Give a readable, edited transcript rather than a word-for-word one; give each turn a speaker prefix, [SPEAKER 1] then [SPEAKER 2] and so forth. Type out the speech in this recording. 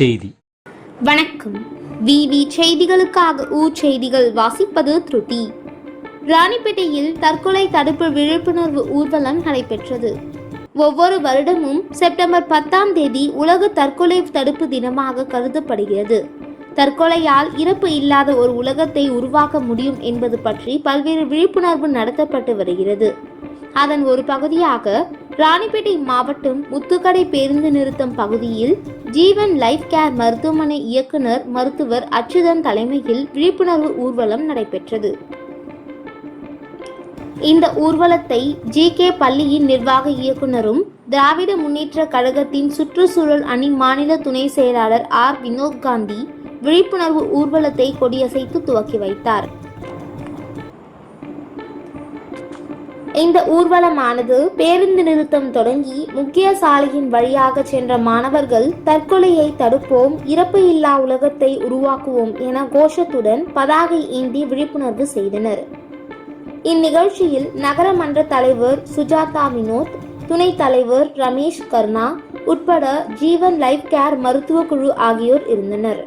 [SPEAKER 1] செய்தி.
[SPEAKER 2] வணக்கம். விவி செய்திகளுக்காக செய்திகள் வாசிப்பது த்ருதி. ராணிப்பேட்டையில் தற்கொலை தடுப்பு விழிப்புணர்வு ஊர்வலம் நடைபெற்றது. ஒவ்வொரு வருடமும் செப்டம்பர் 10ஆம் தேதி உலக தற்கொலை தடுப்பு தினமாக கருதப்படுகிறது. தற்கொலையால் இறப்பு இல்லாத ஒரு உலகத்தை உருவாக்க முடியும் என்பது பற்றி பல்வேறு விழிப்புணர்வு நடத்தப்பட்டு வருகிறது. அதன் ஒரு பகுதியாக ராணிப்பேட்டை மாவட்டம் முத்துக்கடை பேருந்து நிறுத்தம் பகுதியில் ஜீவன் லைஃப் கேர் மருத்துவமனை இயக்குனர் மருத்துவர் அச்சுதன் தலைமையில் விழிப்புணர்வு ஊர்வலம் நடைபெற்றது. இந்த ஊர்வலத்தை ஜி.கே. பள்ளியின் நிர்வாக இயக்குனரும் திராவிட முன்னேற்ற கழகத்தின் சுற்றுச்சூழல் அணி மாநில துணை செயலாளர் ஆர். வினோத் காந்தி விழிப்புணர்வு ஊர்வலத்தை கொடியசைத்து துவக்கி வைத்தார். இந்த ஊர்வலமானது பேருந்து நிறுத்தம் தொடங்கி முக்கிய சாலையின் வழியாக சென்ற மாணவர்கள் தற்கொலையை தடுப்போம், இறப்பு இல்லா உலகத்தை உருவாக்குவோம் என கோஷத்துடன் பதாகை ஏந்தி விழிப்புணர்வு செய்தனர். இந்நிகழ்ச்சியில் நகரமன்ற தலைவர் சுஜாதா வினோத், துணைத் தலைவர் ரமேஷ் கர்ணா உட்பட ஜீவன் லைஃப் கேர் மருத்துவ குழு ஆகியோர் இருந்தனர்.